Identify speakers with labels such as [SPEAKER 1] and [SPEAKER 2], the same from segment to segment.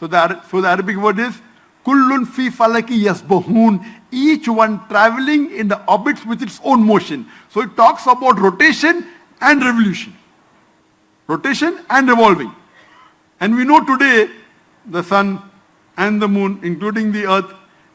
[SPEAKER 1] So the Arabic word is kullun fi falaki yasbahun, each one traveling in the orbits with its own motion. So it talks about rotation and revolution, rotation and revolving. And we know today the sun and the moon, including the earth,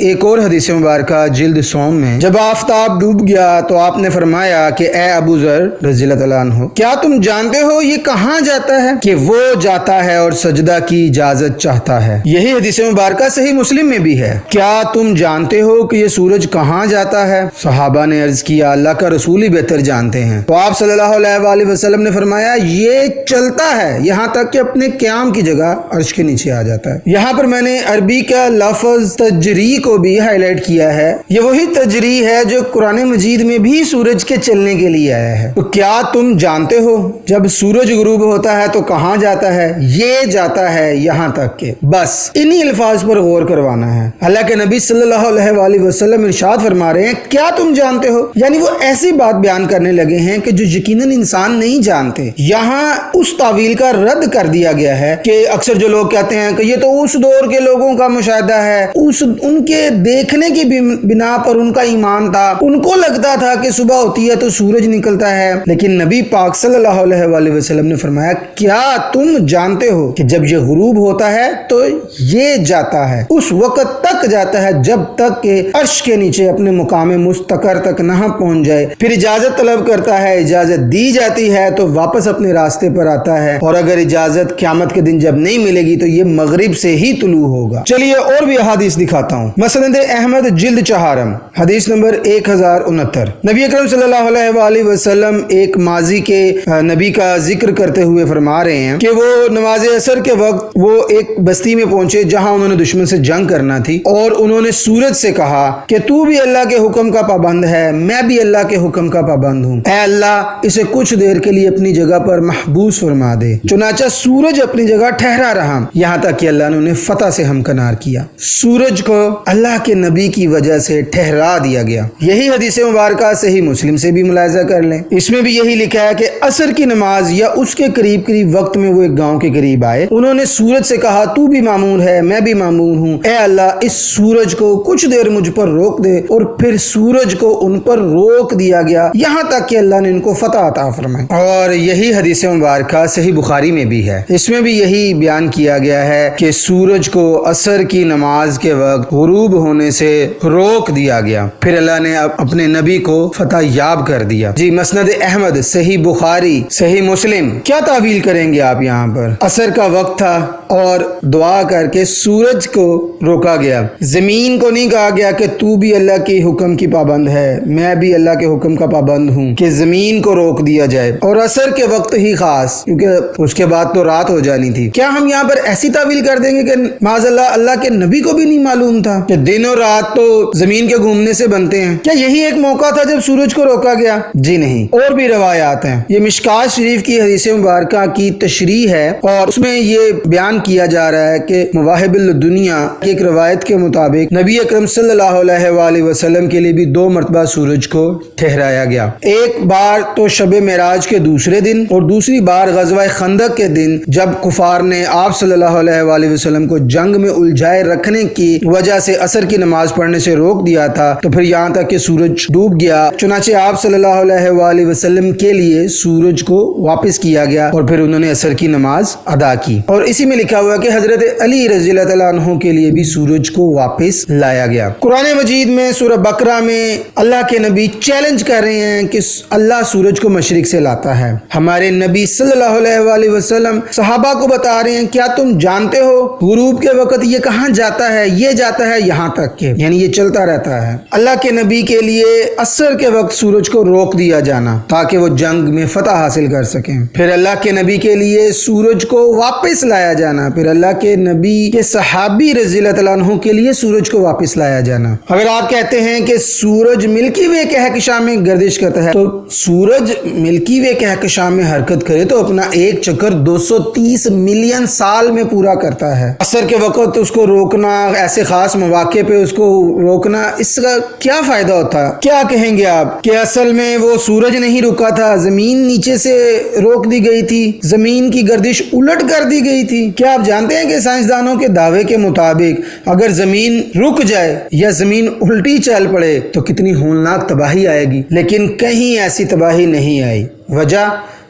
[SPEAKER 2] ایک اور حدیث مبارکہ جلد سوم میں جب آفتاب ڈوب گیا تو آپ نے فرمایا کہ اے ابو ذر رضی اللہ تعالیٰ عنہ، کیا تم جانتے ہو یہ کہاں جاتا ہے؟ کہ وہ جاتا ہے اور سجدہ کی اجازت چاہتا ہے۔ یہی حدیث مبارکہ صحیح مسلم میں بھی ہے۔ کیا تم جانتے ہو کہ یہ سورج کہاں جاتا ہے؟ صحابہ نے عرض کیا اللہ کا رسول ہی بہتر جانتے ہیں۔ تو آپ صلی اللہ علیہ وآلہ وسلم نے فرمایا یہ چلتا ہے یہاں تک کہ اپنے قیام کی جگہ عرش کے نیچے آ جاتا ہے۔ یہاں پر میں نے عربی کا لفظ تجری کو بھی ہائی لائٹ کیا ہے۔ یہ وہی تجری ہے جو قرآن مجید میں بھی سورج کے چلنے کے لیے آیا ہے۔ تو کیا تم جانتے ہو جب سورج غروب ہوتا ہے تو کہاں جاتا ہے؟ یہ جاتا ہے یہاں تک کہ، بس انہی الفاظ پر غور کروانا ہے۔ اللہ کے نبی صلی اللہ علیہ وآلہ وسلم ارشاد فرما رہے ہیں کیا تم جانتے ہو، یعنی وہ ایسی بات بیان کرنے لگے ہیں کہ جو یقیناً انسان نہیں جانتے۔ یہاں اس تعویل کا رد کر دیا گیا ہے کہ اکثر جو لوگ کہتے ہیں کہ یہ تو اس دور کے لوگوں کا مشاہدہ ہے، ان کے دیکھنے کی بنا پر ان کا ایمان تھا، ان کو لگتا تھا کہ صبح ہوتی ہے تو سورج نکلتا ہے۔ لیکن نبی پاک صلی اللہ علیہ وآلہ وسلم نے فرمایا کیا تم جانتے ہو کہ جب یہ غروب ہوتا ہے تو یہ جاتا ہے، اس وقت تک جاتا ہے جب تک کہ عرش کے نیچے اپنے مقام مستقر تک نہ پہنچ جائے، پھر اجازت طلب کرتا ہے، اجازت دی جاتی ہے تو واپس اپنے راستے پر آتا ہے، اور اگر اجازت قیامت کے دن جب نہیں ملے گی تو یہ مغرب سے ہی طلوع ہوگا۔ چلیے اور بھی احادیث دکھاتا ہوں۔ مسند احمد جلد 4 حدیث نمبر 1069، نبی اکرم صلی اللہ علیہ وآلہ وسلم ایک ماضی کے نبی کا ذکر کرتے ہوئے فرما رہے ہیں کہ وہ نماز عصر کے وقت وہ ایک بستی میں پہنچے جہاں انہوں نے دشمن سے جنگ کرنا تھی، اور انہوں نے سورج سے کہا کہ تو بھی اللہ کے حکم کا پابند ہے، میں بھی اللہ کے حکم کا پابند ہوں، اے اللہ اسے کچھ دیر کے لیے اپنی جگہ پر محبوس فرما دے۔ چنانچہ سورج اپنی جگہ ٹھہرا رہا یہاں تک کہ اللہ نے انہیں فتح سے ہمکنار کیا۔ سورج کو اللہ کے نبی کی وجہ سے ٹھہرا دیا گیا۔ یہی حدیث مبارکہ صحیح مسلم سے بھی ملاحظہ کر لیں، اس میں بھی یہی لکھا ہے کہ عصر کی نماز یا اس کے قریب وقت میں وہ ایک گاؤں کے قریب آئے، انہوں نے سورج سے کہا تو بھی مامون ہے، میں بھی مامون ہوں، اے اللہ اس سورج کو کچھ دیر مجھ پر روک دے، اور پھر سورج کو ان پر روک دیا گیا یہاں تک کہ اللہ نے ان کو فتح عطا فرمائی۔ اور یہی حدیث مبارکہ صحیح بخاری میں بھی ہے، اس میں بھی یہی بیان کیا گیا ہے کہ سورج کو عصر کی نماز کے وقت غروب ہونے سے روک دیا گیا، پھر اللہ نے اپنے نبی کو فتح یاب کر دیا۔ جی مسند احمد، صحیح بخاری، صحیح مسلم، کیا تعویل کریں گے آپ؟ یہاں پر عصر کا وقت تھا اور دعا کر کے سورج کو روکا گیا، زمین کو نہیں کہا گیا کہ تو بھی اللہ کے حکم کی پابند ہے، میں بھی اللہ کے حکم کا پابند ہوں، کہ زمین کو روک دیا جائے، اور عصر کے وقت ہی خاص، کیونکہ اس کے بعد تو رات ہو جانی تھی۔ کیا ہم یہاں پر ایسی تعویل کر دیں گے کہ معاذ اللہ کے نبی کو بھی نہیں معلوم تھا کہ دن اور رات تو زمین کے گھومنے سے بنتے ہیں؟ کیا یہی ایک موقع تھا جب سورج کو روکا گیا؟ جی نہیں، اور بھی روایات ہیں۔ یہ مشکات شریف کی حدیث مبارکہ کی تشریح ہے، اور اس میں یہ بیان کیا جا رہا ہے کہ مواہب الدنیا کی ایک روایت کے مطابق نبی اکرم صلی اللہ علیہ وآلہ وسلم کے لیے بھی 2 مرتبہ سورج کو ٹھہرایا گیا، ایک بار تو شب معراج کے دوسرے دن، اور دوسری بار غزوہ خندق کے دن جب کفار نے آپ صلی اللہ علیہ وآلہ وسلم کو جنگ میں الجھائے رکھنے کی وجہ سے عصر کی نماز پڑھنے سے روک دیا تھا، تو پھر یہاں تک کہ سورج ڈوب گیا، چنانچہ آپ صلی اللہ علیہ وآلہ وسلم کے لیے سورج کو واپس کیا گیا، اور پھر انہوں نے عصر کی نماز ادا کی۔ اور اسی میں لکھا ہوا ہے کہ حضرت علی رضی اللہ تعالیٰ عنہ کے لیے بھی سورج کو واپس لایا گیا۔ قرآن مجید میں سورہ بقرہ میں اللہ کے نبی چیلنج کر رہے ہیں کہ اللہ سورج کو مشرق سے لاتا ہے۔ ہمارے نبی صلی اللہ علیہ وآلہ وسلم صحابہ کو بتا رہے ہیں کیا تم جانتے ہو غروب کے وقت یہ کہاں جاتا ہے؟ یہ جاتا ہے یہاں تک کہ، یعنی یہ چلتا رہتا ہے۔ اللہ کے نبی کے لیے عصر کے وقت سورج کو روک دیا جانا تاکہ وہ جنگ میں فتح حاصل کر سکیں، پھر اللہ کے نبی کے لیے سورج کو واپس لایا جانا، پھر اللہ کے نبی کے صحابی رضی اللہ تعالیٰ عنہ کے لیے سورج کو واپس لایا جانا۔ اگر آپ کہتے ہیں کہ سورج ملکی وے کہکشاں میں گردش کرتا ہے، تو سورج ملکی وے کہکشاں میں حرکت کرے تو اپنا ایک چکر 230 ملین سال میں پورا کرتا ہے۔ عصر کے وقت اس کو روکنا، ایسے خاص مواقع پہ اس کو روکنا، اس کا کیا فائدہ ہوتا؟ کیا کہیں گے آپ کہ اصل میں وہ سورج نہیں رکا تھا، زمین نیچے سے روک دی گئی تھی، زمین کی گردش الٹ کر دی گئی تھی؟ کیا آپ جانتے ہیں کہ سائنسدانوں کے دعوے کے مطابق اگر زمین رک جائے یا زمین الٹی چل پڑے تو کتنی ہولناک تباہی آئے گی، لیکن کہیں ایسی تباہی نہیں آئی۔ وجہ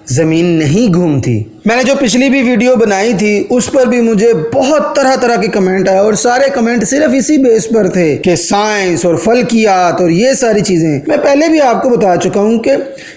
[SPEAKER 2] زمین نہیں گھومتی، میں نے جو پچھلی بھی ویڈیو بنائی تھی اس پر بھی مجھے بہت طرح طرح کے کمنٹ آئے اور سارے کمنٹ صرف اسی بیس پر تھے کہ سائنس اور فلکیات اور یہ ساری چیزیں. میں پہلے بھی آپ کو بتا چکا ہوں کہ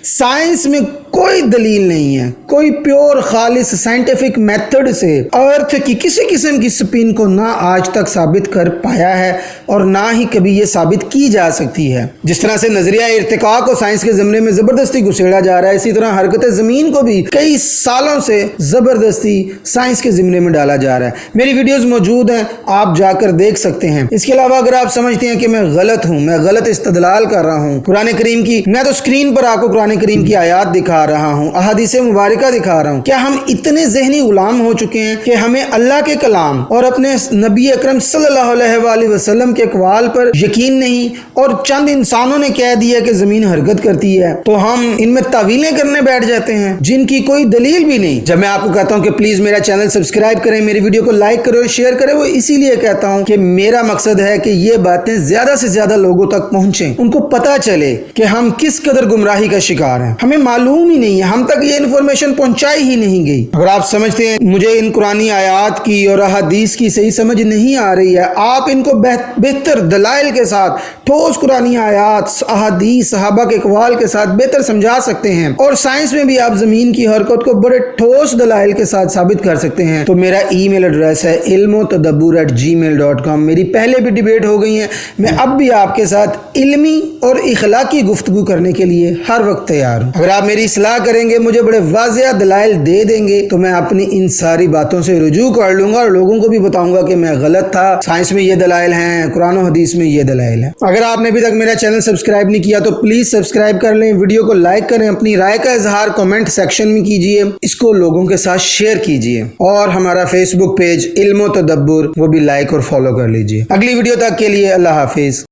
[SPEAKER 2] سائنس میں کوئی دلیل نہیں ہے, کوئی پیور خالص سائنٹیفک میتھڈ سے ارتھ کی کسی قسم کی سپین کو نہ آج تک ثابت کر پایا ہے اور نہ ہی کبھی یہ ثابت کی جا سکتی ہے. جس طرح سے نظریہ ارتقاء کو سائنس کے ضمن میں زبردستی گھسیڑا جا رہا ہے, اسی طرح حرکت زمین کو بھی کئی سالوں سے زبردستی سائنس کے ضمن میں ڈالا جا رہا ہے. میری ویڈیوز موجود ہیں, آپ جا کر دیکھ سکتے ہیں. اس کے علاوہ اگر آپ سمجھتے ہیں کہ میں غلط ہوں, میں غلط استدلال کر رہا ہوں قرآن کریم کی, میں تو اسکرین پر آپ کو قرآن کریم کی آیات دکھا رہا ہوں, احادیث مبارکہ دکھا رہا ہوں. کیا ہم اتنے ذہنی غلام ہو چکے ہیں کہ ہمیں اللہ کے کلام اور اپنے نبی اکرم صلی اللہ علیہ وآلہ وسلم کے اقوال پر یقین نہیں, اور چند انسانوں نے کہہ دیا کہ زمین حرکت کرتی ہے تو ہم ان میں تعویلیں کرنے بیٹھ جاتے ہیں جن کی کوئی دلیل بھی نہیں. جب میں آپ کو کہتا ہوں کہ پلیز میرا چینل سبسکرائب کریں, میری ویڈیو کو لائک کریں اور شیئر کریں, وہ اسی لیے کہتا ہوں کہ میرا مقصد ہے کہ یہ باتیں زیادہ سے زیادہ لوگوں تک پہنچیں, ان کو پتہ چلے کہ ہم کس قدر گمراہی کا شکار ہیں. ہمیں معلوم ہی نہیں ہے, ہم تک یہ انفارمیشن پہنچائی ہی نہیں گئی. اگر آپ سمجھتے ہیں مجھے ان قرآنی آیات کی اور احادیث کی صحیح سمجھ نہیں آ رہی ہے, آپ ان کو بہتر دلائل کے ساتھ, ٹھوس قرآنی آیات, احادیث, صحابہ کے اقوال کے ساتھ بہتر سمجھا سکتے ہیں, اور سائنس میں بھی آپ زمین کی حرکت کو بڑے ٹھوس دلائل کے ساتھ ثابت کر سکتے ہیں, تو میرا ای میل ایڈریس ہے ilmotadabbur@gmail.com. میری پہلے بھی ڈیبیٹ ہو گئی ہیں, میں اب بھی آپ کے ساتھ علمی اور اخلاقی گفتگو کرنے کے لیے ہر وقت تیار ہوں. اگر آپ میری اصلاح کریں گے, مجھے بڑے واضح دلائل دے دیں گے, تو میں اپنی ان ساری باتوں سے رجوع کر لوں گا اور لوگوں کو بھی بتاؤں گا کہ میں غلط تھا, سائنس میں یہ دلائل ہیں, قرآن و حدیث میں یہ دلائل ہیں. اگر آپ نے ابھی تک میرا چینل سبسکرائب نہیں کیا تو پلیز سبسکرائب کر لیں, ویڈیو کو لائک کریں, اپنی رائے کا اظہار کمنٹ سیکشن میں کیجئے, اس کو لوگوں کے ساتھ شیئر کیجئے, اور ہمارا فیس بک پیج علم و تدبر وہ بھی لائک اور فالو کر لیجئے. اگلی ویڈیو تک کے لیے اللہ حافظ.